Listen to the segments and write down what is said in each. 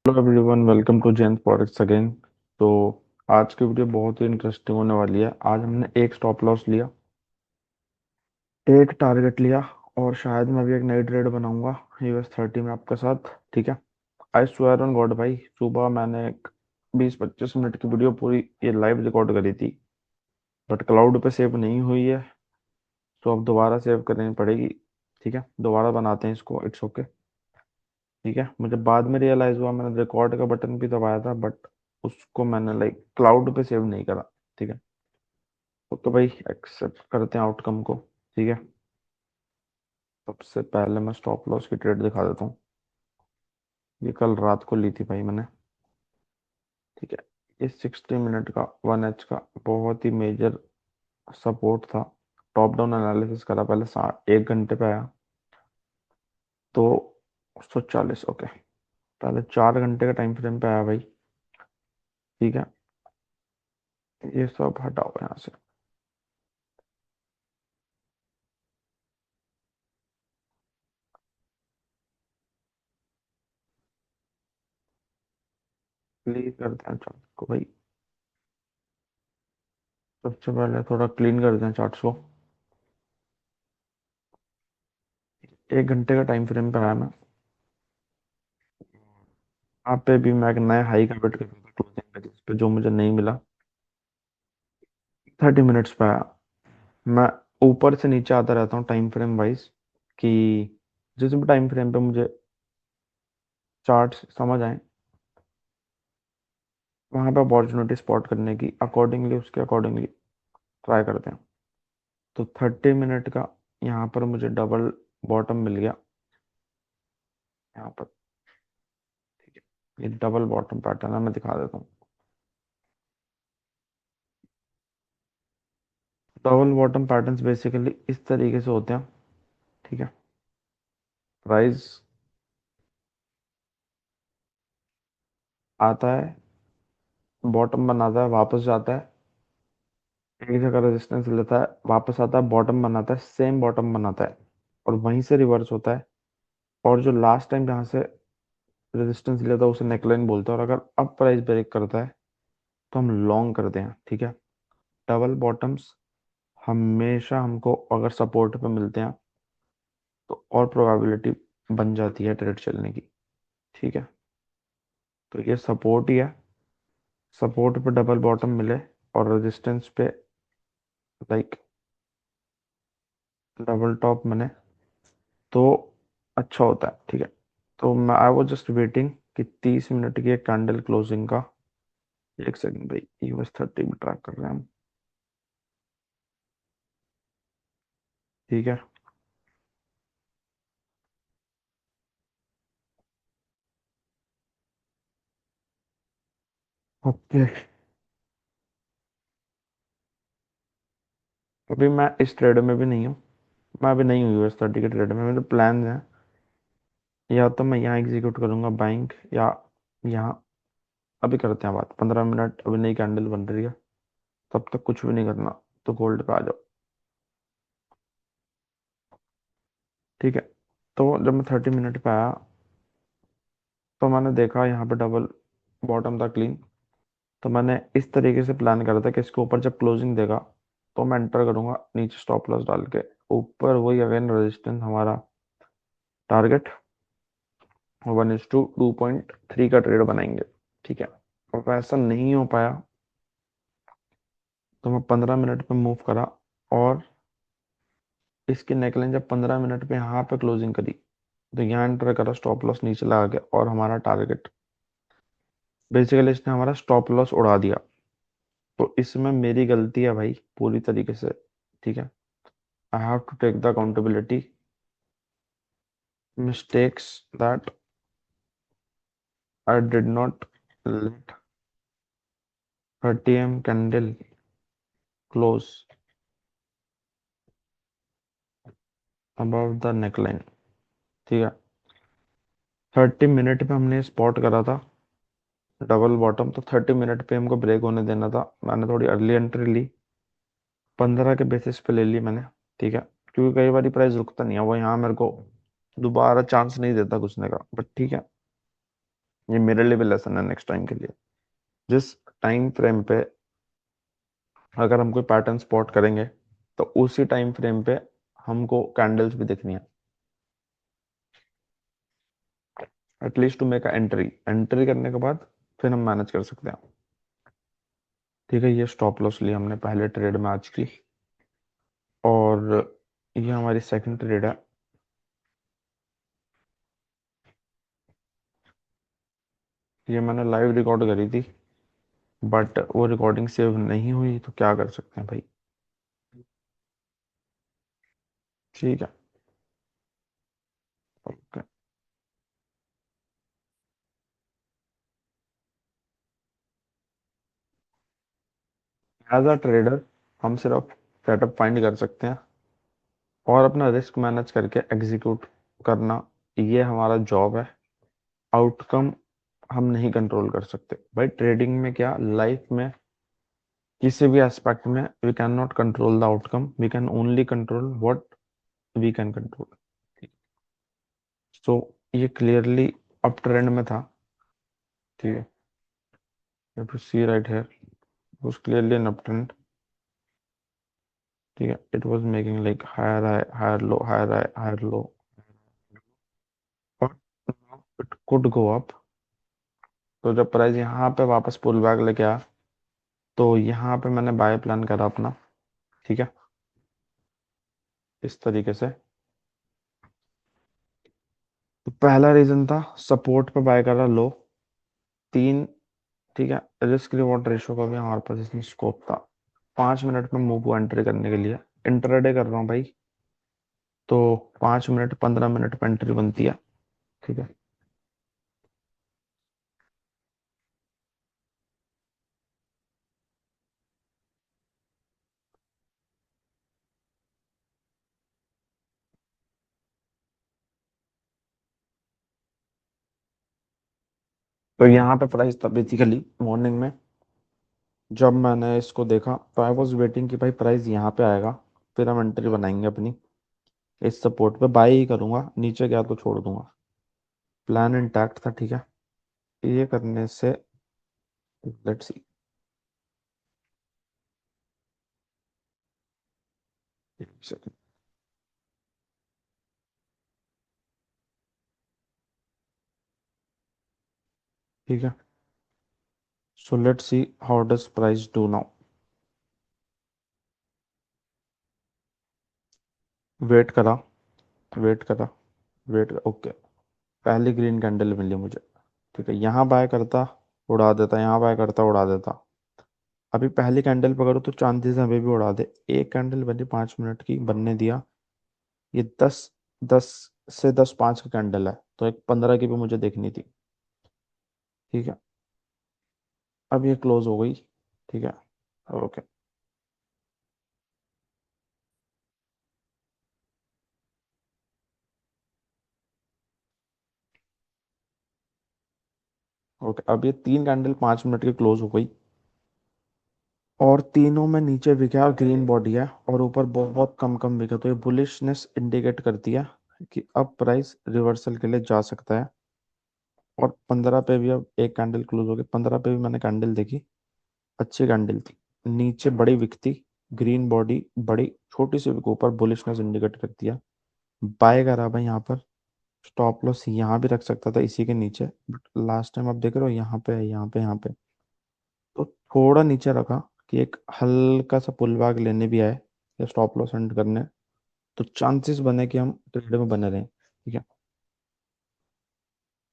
Hello everyone, welcome to Jain forex again. तो आज की वीडियो बहुत ही इंटरेस्टिंग होने वाली है। आज हमने एक स्टॉप लॉस लिया, एक टारगेट लिया, और शायद मैं भी एक नई ट्रेड बनाऊंगा US 30 में आपके साथ। ठीक है। आई स्वेयर ऑन गॉड भाई, सुबह मैंने एक 20-25 मिनट की वीडियो पूरी ये लाइव रिकॉर्ड करी थी, बट क्लाउड पे सेव नहीं हुई है। तो अब दोबारा सेव करनी पड़ेगी। ठीक है, दोबारा बनाते हैं इसको। It's okay. ठीक है, मुझे बाद में रियलाइज हुआ, मैंने रिकॉर्ड का बटन भी दबाया था, बट उसको मैंने लाइक क्लाउड पे सेव नहीं करा। ठीक है। तो भाई एक्सेप्ट करते हैं आउटकम को। ठीक है। सबसे पहले मैं स्टॉप लॉस की ट्रेड दिखा देता हूँ। ये कल रात को ली थी भाई मैंने। ठीक है। ये 60 मिनट का 1H का बहुत ही मेजर सपोर्ट था। टॉप डाउन एनालिसिस करा पहले, 1 घंटे पे आया तो 140। ओके, पहले 4 घंटे का टाइम फ्रेम पे आया भाई। ठीक है। ये सब हटाओ यहाँ से। क्लीन करते हैं चार्ट को भाई। सबसे पहले थोड़ा क्लीन करते हैं चार्ट्स को। 1 घंटे का टाइम फ्रेम पे आया मैं। यहाँ पे भी मैं एक नया हाई का वेट कर रहा था क्लोजिंग का, जिस पे जो मुझे नहीं मिला। 30 मिनट्स पे आया। मैं ऊपर से नीचे आता रहता हूँ टाइम फ्रेम वाइज, कि जिस भी टाइम फ्रेम पे मुझे चार्ट समझ आए, वहां पे अपॉर्चुनिटी स्पॉट करने की अकॉर्डिंगली, उसके अकॉर्डिंगली ट्राई करते हैं। तो 30 मिनट का यहाँ पर मुझे डबल बॉटम मिल गया यहाँ पर। ठीक है, ये डबल बॉटम पैटर्न है, मैं दिखा देता हूँ। डबल बॉटम पैटर्न्स बेसिकली इस तरीके से होते हैं। ठीक है। प्राइस आता है, बॉटम बनाता है, वापस जाता है, एक जगह रेजिस्टेंस लेता है, वापस आता है, बॉटम बनाता है, सेम बॉटम बनाता है, और वहीं से रिवर्स होता है। और जो लास्ट टाइम जहाँ से रेजिस्टेंस लेता है उसे नेकलाइन बोलते हैं। और अगर अब प्राइस ब्रेक करता है तो हम लॉन्ग करते हैं। ठीक है। डबल बॉटम्स हमेशा हमको अगर सपोर्ट पे मिलते हैं तो और प्रोबेबिलिटी बन जाती है ट्रेड चलने की। ठीक है। तो ये सपोर्ट ही है। सपोर्ट पे डबल बॉटम मिले और रेजिस्टेंस पे लाइक डबल टॉप बने तो अच्छा होता है। ठीक है। तो मैं आई वाज जस्ट वेटिंग कि 30 मिनट की एक कैंडल क्लोजिंग का। एक सेकंड भाई, US 30 में ट्रैक कर रहे हैं हम। ठीक है। ओके, अभी मैं इस ट्रेड में भी नहीं हूँ। मैं अभी नहीं हूँ US 30 के ट्रेड में। मेरे प्लान है, या तो मैं यहाँ एग्जीक्यूट करूंगा बाइंग, या यहाँ। अभी करते हैं बात 15 मिनट, अभी नई कैंडल बन रही है, तब तक कुछ भी नहीं करना। तो गोल्ड पे आ जाओ। ठीक है। तो जब मैं 30 मिनट पे आया तो मैंने देखा यहाँ पे डबल बॉटम था क्लीन। तो मैंने इस तरीके से प्लान करा था कि इसके ऊपर जब क्लोजिंग देगा तो मैं एंटर करूंगा नीचे स्टॉप लॉस डाल के। ऊपर वही अगेन रेजिस्टेंस हमारा टारगेट 1:2.3 का ट्रेड बनाएंगे। ठीक है। और वैसा नहीं हो पाया तो मैं 15 मिनट पे मूव करा, और इसकी नेकलाइन जब 15 मिनट पे यहाँ पे क्लोजिंग करी तो यहाँ एंटर करा, स्टॉप लॉस नीचे लगा के, और हमारा टारगेट बेसिकली इसने हमारा स्टॉप लॉस उड़ा दिया। तो इसमें मेरी गलती है भाई पूरी तरीके से। ठीक है। I have to take the accountability. mistakes that I did not let 30 candle close above the neckline। ठीक है। 30 मिनट पे हमने स्पॉट करा था डबल बॉटम, तो 30 मिनट पे हमको ब्रेक होने देना था। मैंने थोड़ी अर्ली एंट्री ली, 15 के बेसिस पे ले ली मैंने। ठीक है। क्योंकि कई बार प्राइस रुकता नहीं है, वो यहाँ मेरे को दोबारा चांस नहीं देता घुसने का, बट ठीक है। ये मेरे लिए भी लेसन है नेक्स्ट टाइम के लिए। जिस टाइम फ्रेम पे अगर हम कोई पैटर्न स्पॉट करेंगे तो उसी टाइम फ्रेम पे हमको कैंडल्स भी दिखनी है, at least to make entry. Entry करने के बाद फिर हम मैनेज कर सकते हैं। ठीक है, ये स्टॉप लॉस लिया हमने पहले ट्रेड में आज की, और ये हमारी सेकंड ट्रेड है। ये मैंने लाइव रिकॉर्ड करी थी, बट वो रिकॉर्डिंग सेव नहीं हुई, तो क्या कर सकते हैं भाई। ठीक है, ओके। एज अ ट्रेडर हम सिर्फ सेटअप फाइंड कर सकते हैं और अपना रिस्क मैनेज करके एग्जीक्यूट करना, ये हमारा जॉब है। आउटकम हम नहीं कंट्रोल कर सकते भाई। ट्रेडिंग में क्या, लाइफ में किसी भी एस्पेक्ट में we can not control the outcome, we can only control what we can control. So ये क्लियरली अप ट्रेंड में था। ठीक है, you too see right here, was clearly an up trend. ठीक है, it was making like higher high, higher low, higher high, higher low, और it could go up. तो जब प्राइस यहाँ पे वापस पुल बैक लेके आया, तो यहाँ पे मैंने बाय प्लान करा अपना। ठीक है, इस तरीके से। तो पहला रीजन था सपोर्ट पे बाय करा लो, तीन। ठीक है, रिस्क रिवॉर्ड रेशो का भी हमारे पास इसमें स्कोप था। 5 मिनट में मूव को एंट्री करने के लिए इंटरडे कर रहा हूँ भाई, तो 5 मिनट 15 मिनट पे एंट्री बनती है। ठीक है, तो यहाँ पे प्राइस था बेसिकली मॉर्निंग में। जब मैंने इसको देखा तो आई वॉज वेटिंग कि भाई प्राइस यहाँ पे आएगा, फिर हम एंट्री बनाएंगे अपनी। इस सपोर्ट पे बाय ही करूंगा, नीचे गया तो छोड़ दूंगा। प्लान इंटैक्ट था। ठीक है, ये करने से लेट्स सी। एक सेकंड। ठीक है, so let's see how does price do now. Wait करा, वेट करा, वेट, ओके। पहली ग्रीन कैंडल मिली मुझे। ठीक है, यहाँ बाय करता, उड़ा देता, यहाँ बाय करता, उड़ा देता। अभी पहली कैंडल पकड़ो तो चांसेस अभी भी उड़ा दे। एक कैंडल बनी 5 मिनट की, बनने दिया। ये 10 से 10 5 का कैंडल है, तो एक 15 की भी मुझे देखनी थी। ठीक है, अब ये क्लोज हो गई। ठीक है, ओके। ओके, अब ये तीन कैंडल 5 मिनट की क्लोज हो गई, और तीनों में नीचे बिका और ग्रीन बॉडी है, और ऊपर बहुत कम कम बिका, तो ये बुलिशनेस इंडिकेट करती है कि अब प्राइस रिवर्सल के लिए जा सकता है। और 15 पे भी अब एक कैंडल क्लोज हो गई, 15 पे भी मैंने कैंडल देखी, अच्छी कैंडल थी। नीचे बड़ी विक थी, ग्रीन बॉडी बड़ी, छोटी सी विक ऊपर, बुलिशनेस इंडिकेट करती है। बाय करा भाई यहाँ पर। स्टॉप लॉस यहाँ भी रख सकता था इसी के नीचे, बट लास्ट टाइम आप देख रहे हो यहाँ पे है, यहाँ पे, यहाँ पे। तो थोड़ा नीचे रखा कि एक हल्का सा पुल बैक लेने भी आए या स्टॉप लॉस एंड करने, तो चांसेस बने कि हम ट्रेड में बने रहें। ठीक है,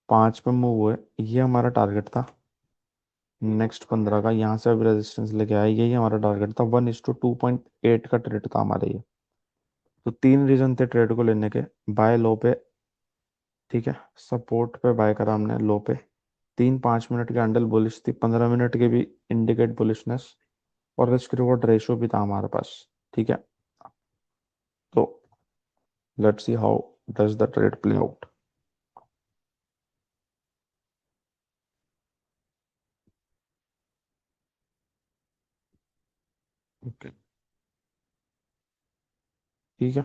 5 पे मूव हुए, ये हमारा टारगेट था। नेक्स्ट 15 का यहाँ से अब रेजिस्टेंस लेके आया, यही हमारा टारगेट था। 1:2.8 का ट्रेड था हमारे ये। तो तीन रीजन थे ट्रेड को लेने के। बाय लो पे, ठीक है, सपोर्ट पे बाय करा हमने लो पे। तीन 5 मिनट के कैंडल बुलिश थी, 15 मिनट के भी इंडिकेट बुलिशनेस, और रिस्क रिवॉर्ड रेशियो भी था हमारे पास। ठीक है, तो let's see how does the trade play out. Okay, ठीक है।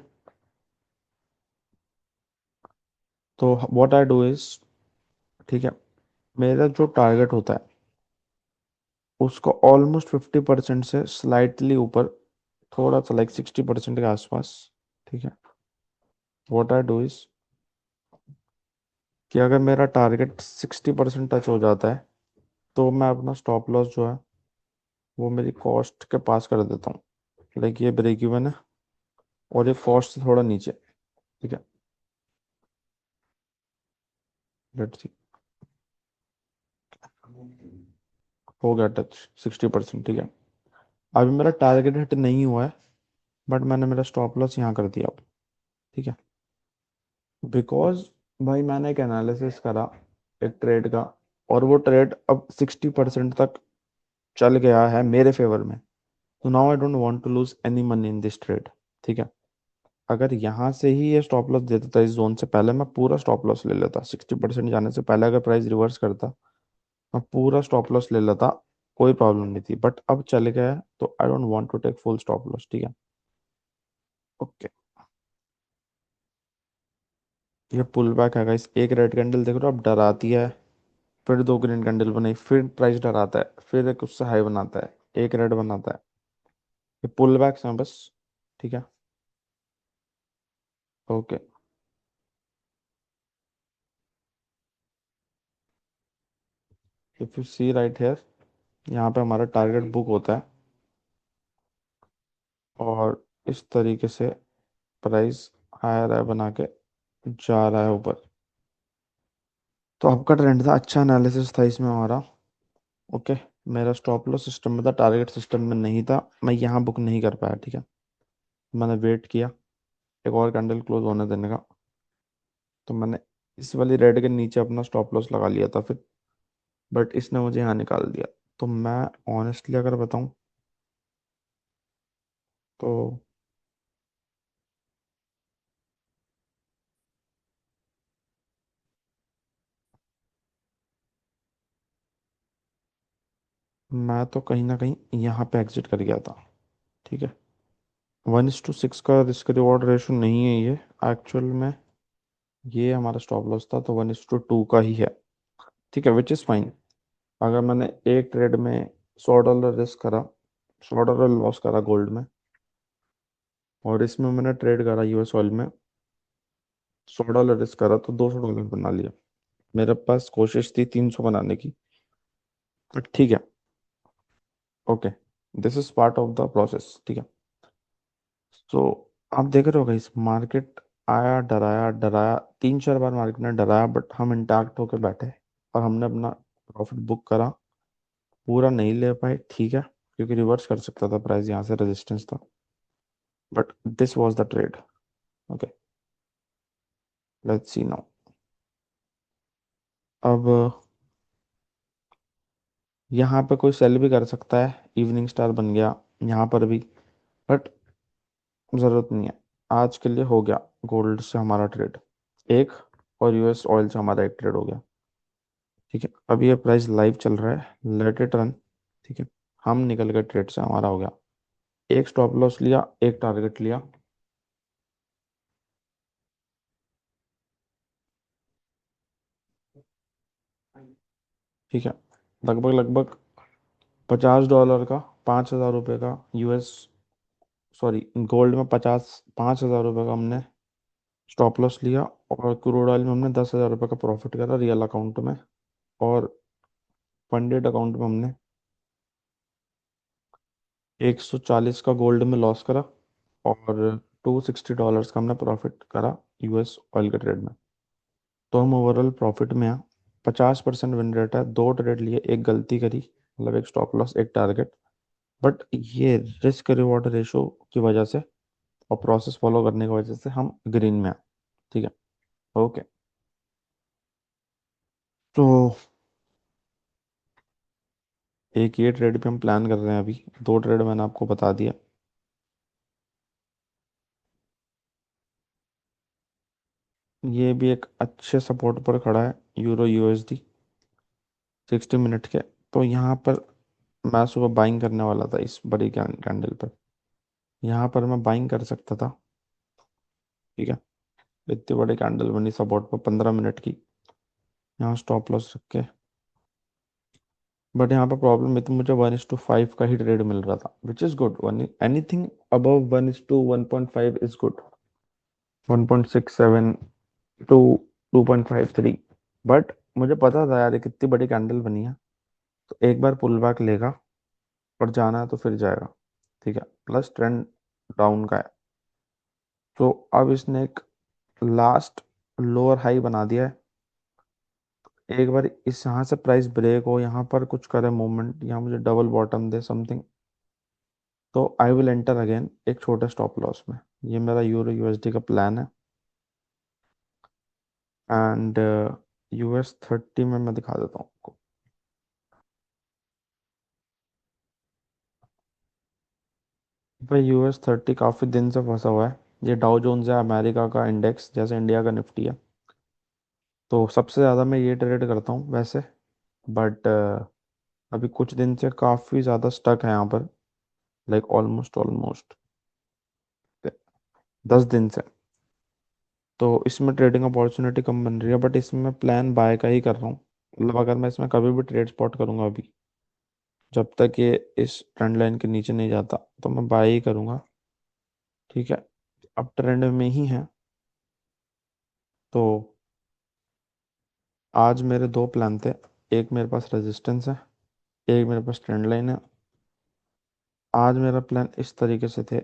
तो व्हाट आई डू इज, ठीक है, मेरा जो टारगेट होता है उसको ऑलमोस्ट 50% से स्लाइटली ऊपर, थोड़ा सा लाइक 60% के आसपास। ठीक है। व्हाट आई डू इज कि अगर मेरा टारगेट 60% टच हो जाता है तो मैं अपना स्टॉप लॉस जो है वो मेरी कॉस्ट के पास कर देता हूँ। लाइक ये ब्रेक इवन है और ये कॉस्ट से थोड़ा नीचे। ठीक है। Let's see. हो गया टच 60%। ठीक है। अभी मेरा टारगेट हिट नहीं हुआ है बट मैंने मेरा स्टॉप लॉस यहाँ कर दिया अब। ठीक है। बिकॉज भाई मैंने एक एनालिसिस करा एक ट्रेड का, और वो ट्रेड अब 60% तक चल गया है मेरे फेवर में। तो now I don't want to lose any money in this trade. ठीक है। अगर यहाँ से ही ये स्टॉप लॉस देता था इस जोन से पहले, मैं पूरा स्टॉप लॉस ले लेता 60% जाने से पहले। अगर प्राइस रिवर्स करता मैं पूरा स्टॉप लॉस ले लेता, कोई प्रॉब्लम नहीं थी। बट अब चल गया है तो I don't want to take full stop loss. ठीक है। ओके। ये पुल बैक है गाइस। एक रेड कैंडल देख रहे हो आप, डराती है। फिर दो ग्रीन कैंडल बनाई, फिर प्राइस डराता है, फिर एक उससे हाई बनाता है, एक रेड बनाता है। ये पुल बैक्स हैं बस। ठीक है। Okay. If you see right here, यहाँ पे हमारा टारगेट बुक होता है और इस तरीके से प्राइस हायर है बना के जा रहा है ऊपर। तो आपका ट्रेंड था, अच्छा एनालिसिस था इसमें हमारा। ओके। मेरा स्टॉप लॉस सिस्टम में था, टारगेट सिस्टम में नहीं था। मैं यहाँ बुक नहीं कर पाया। ठीक है। मैंने वेट किया एक और कैंडल क्लोज होने देने का, तो मैंने इस वाली रेड के नीचे अपना स्टॉप लॉस लगा लिया था फिर। बट इसने मुझे यहाँ निकाल दिया। तो मैं ऑनेस्टली अगर बताऊं तो मैं तो कहीं ना कहीं यहाँ पे एग्जिट कर गया था। ठीक है। 1:6 का रिस्क रिवॉर्ड रेशो नहीं है ये एक्चुअल में। ये हमारा स्टॉप लॉस था तो 1:2 का ही है। ठीक है, विच इज़ फाइन। अगर मैंने एक ट्रेड में $100 रिस्क करा, $100 लॉस करा गोल्ड में, और इसमें मैंने ट्रेड करा यूएस ऑयल में, $100 रिस्क करा तो $200 बना लिया। मेरे पास कोशिश थी 300 बनाने की, बट ठीक है। Okay. This is part of the process. ठीक है। तो आप देख रहे हो इस मार्केट आया, डराया डराया, 3-4 बार मार्केट ने डराया, बट हम इंटैक्ट होकर बैठे और हमने अपना प्रॉफिट बुक करा। पूरा नहीं ले पाए, ठीक है, क्योंकि रिवर्स कर सकता था प्राइस, यहाँ से रेजिस्टेंस था। But this was the trade. Okay. Let's see now. अब यहाँ पे कोई सेल भी कर सकता है, इवनिंग स्टार बन गया यहाँ पर भी, बट ज़रूरत नहीं है। आज के लिए हो गया गोल्ड से हमारा ट्रेड एक, और यूएस ऑयल से हमारा एक ट्रेड हो गया। ठीक है। अब ये प्राइस लाइव चल रहा है, लेट इट रन। ठीक है। हम निकल गए ट्रेड से, हमारा हो गया। एक स्टॉप लॉस लिया, एक टारगेट लिया। ठीक है। लगभग लगभग $50 का, $5,000 का यूएस, सॉरी, गोल्ड में 5,000 रुपये का हमने स्टॉप लॉस लिया, और क्रूड ऑयल में हमने $10,000 का प्रॉफिट करा रियल अकाउंट में। और फंडेड अकाउंट में हमने 140 का गोल्ड में लॉस करा, और $260 का हमने प्रॉफिट करा यूएस ऑयल के ट्रेड में। तो हम ओवरऑल प्रॉफिट में हैं। 50% विन रेट है, दो ट्रेड लिए, एक गलती करी, मतलब एक स्टॉप लॉस एक टारगेट। बट ये रिस्क रिवॉर्ड रेशो की वजह से और प्रोसेस फॉलो करने की वजह से हम ग्रीन में हैं। ठीक है। ओके। तो एक ये ट्रेड पे हम प्लान कर रहे हैं अभी, दो ट्रेड मैंने आपको बता दिया। ये भी एक अच्छे सपोर्ट पर खड़ा है, यूरो यूएसडी 60 मिनट के। तो यहाँ पर मैं सुबह बाइंग करने वाला था इस बड़ी कैंडल पर। यहाँ पर मैं बाइंग कर सकता था। ठीक है। इतनी बड़ी कैंडल बनी सपोर्ट पर 15 मिनट की, यहाँ स्टॉप लॉस रख के बट यहाँ पर प्रॉब्लम है, तो मुझे 1:5 का ही ट्रेड मिल रहा था, which is good. One anything above 1:1.5 is good. 1.67 to 2.53। But मुझे पता था यार ये कितनी बड़ी कैंडल बनी है, तो एक बार पुल बैक लेगा और जाना है तो फिर जाएगा। ठीक है, प्लस ट्रेंड डाउन का है। तो अब इसने एक लास्ट लोअर हाई बना दिया है। एक बार इस यहाँ से प्राइस ब्रेक हो, यहाँ पर कुछ करे मूवमेंट, यहाँ मुझे डबल बॉटम दे समथिंग, तो आई विल एंटर अगेन एक छोटे स्टॉप लॉस में। ये मेरा यूरो यूएसडी का प्लान है। एंड US 30 में मैं दिखा देता हूँ आपको। भाई US 30 काफ़ी दिन से फंसा हुआ है। ये डाउ जोन्स है अमेरिका का इंडेक्स, जैसे इंडिया का निफ्टी है। तो सबसे ज़्यादा मैं ये ट्रेड करता हूँ वैसे। बट अभी कुछ दिन से काफ़ी ज़्यादा स्टक है यहाँ पर, लाइक ऑलमोस्ट ऑलमोस्ट 10 दिन से। तो इसमें ट्रेडिंग अपॉर्चुनिटी कम बन रही है, बट इसमें प्लान बाय का ही कर रहा हूँ। मतलब अगर मैं इसमें कभी भी ट्रेड स्पॉट करूंगा अभी, जब तक ये इस ट्रेंड लाइन के नीचे नहीं जाता, तो मैं बाय ही करूंगा। ठीक है, अब ट्रेंड में ही है। तो आज मेरे दो प्लान थे। एक मेरे पास रेजिस्टेंस है, एक मेरे पास ट्रेंड लाइन है। आज मेरा प्लान इस तरीके से थे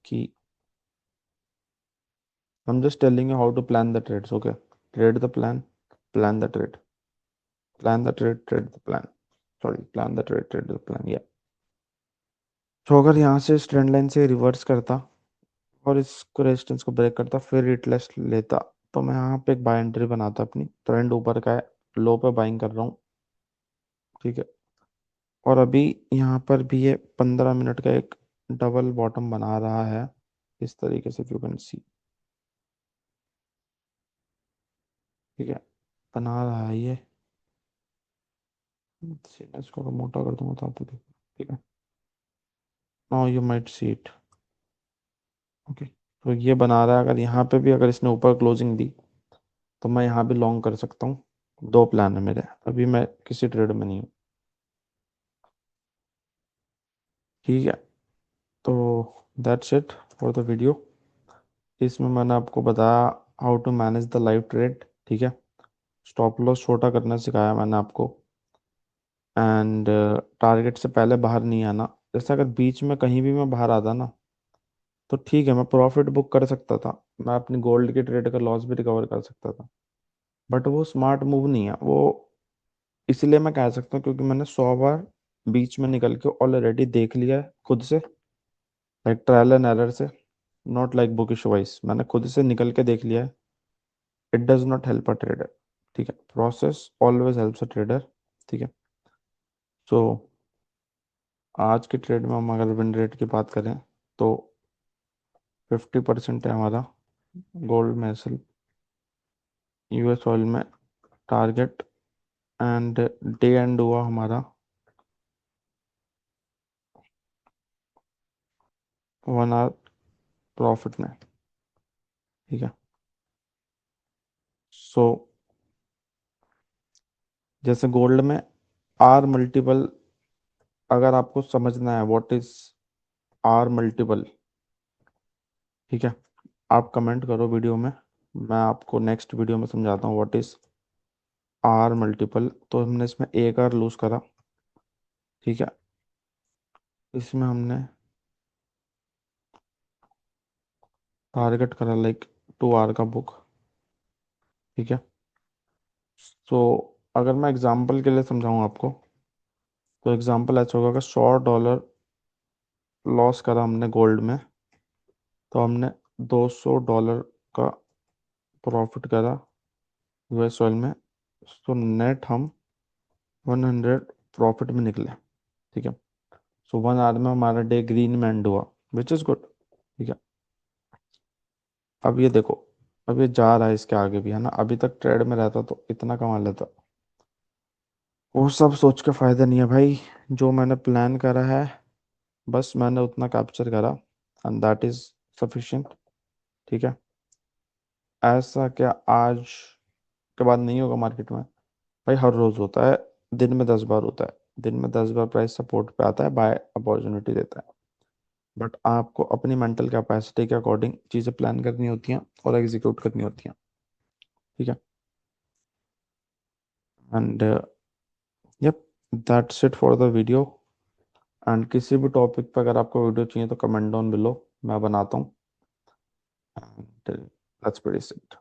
कि I'm just telling you how to plan the trades, okay? Trade the plan the trade, plan the trade, trade the plan. Sorry, plan the trade, trade the plan. Yeah. तो अगर यहाँ से इस ट्रेंड लाइन से reverse करता और इसको resistance को ब्रेक करता फिर रिट्रेस लेता, तो मैं यहाँ पे एक बाय एंट्री बनाता अपनी। ट्रेंड ऊपर का है, लो पे बाइंग कर रहा हूँ। ठीक है, और अभी यहाँ पर भी ये 15 मिनट का एक डबल बॉटम बना रहा है इस तरीके से, यू कैन सी। ठीक है, बना रहा है ये। मैं इसको अगर मोटा कर दूंगा तो आप देखो। ठीक है, now you might see it. Okay, तो ये बना रहा है। अगर यहाँ पे भी अगर इसने ऊपर क्लोजिंग दी, तो मैं यहाँ भी लॉन्ग कर सकता हूँ। दो प्लान है मेरे, अभी मैं किसी ट्रेड में नहीं हूँ। ठीक है, तो that's it for the video. इसमें मैंने आपको बताया how to manage the live trade. ठीक है, स्टॉप लॉस छोटा करना सिखाया मैंने आपको। एंड टारगेट से पहले बाहर नहीं आना। जैसे अगर बीच में कहीं भी मैं बाहर आता ना, तो ठीक है, मैं प्रॉफिट बुक कर सकता था, मैं अपनी गोल्ड की ट्रेड का लॉस भी रिकवर कर सकता था। बट वो स्मार्ट मूव नहीं है वो। इसलिए मैं कह सकता हूँ क्योंकि मैंने 100 बार बीच में निकल के ऑलरेडी देख लिया है खुद से, लाइक ट्रायल एंड एरर से, नॉट लाइक बुकिश वाइज। मैंने खुद से निकल के देख लिया है। It does not help a trader. ठीक है, process always helps a trader. ठीक है, सो आज के ट्रेड में हम अगर विन रेट की बात करें, तो 50% है हमारा गोल्ड में एसएल, यूएस ऑयल में टारगेट। एंड डे एंड हुआ हमारा 1 आवर प्रॉफिट में। ठीक है, सो जैसे गोल्ड में आर मल्टीपल, अगर आपको समझना है व्हाट इज आर मल्टीपल, ठीक है, आप कमेंट करो वीडियो में, मैं आपको नेक्स्ट वीडियो में समझाता हूँ व्हाट इज आर मल्टीपल। तो हमने इसमें एक आर लूज करा। ठीक है, इसमें हमने टारगेट करा लाइक 2 आवर का बुक। ठीक है, तो अगर मैं एग्जांपल के लिए समझाऊँ आपको, तो एग्जांपल ऐसा होगा कि $100 लॉस करा हमने गोल्ड में, तो हमने $200 का प्रॉफिट करा यूएस ऑयल में। तो नेट हम 100 प्रॉफिट में निकले। ठीक है, सो 1 आवर में हमारा डे ग्रीन में एंड हुआ, विच इज़ गुड। ठीक है, अब ये देखो, अब ये जा रहा है इसके आगे भी, है ना। अभी तक ट्रेड में रहता तो इतना कमा लेता। वो सब सोच के फायदा नहीं है भाई। जो मैंने प्लान करा है, बस मैंने उतना कैप्चर करा, एंड दैट इज सफिशिएंट। ठीक है, ऐसा क्या आज के बाद नहीं होगा मार्केट में? भाई हर रोज होता है, दिन में 10 बार होता है। दिन में 10 बार प्राइस सपोर्ट पे आता है, बाय अपॉर्चुनिटी देता है। बट आपको अपनी मेंटल कैपेसिटी के अकॉर्डिंग चीज़ें प्लान करनी होती हैं और एग्जीक्यूट करनी होती हैं, ठीक है। And yup, that's it for the video. And किसी भी टॉपिक पर अगर आपको वीडियो चाहिए तो कमेंट डाउन बिलो, मैं बनाता हूँ। And that's pretty it.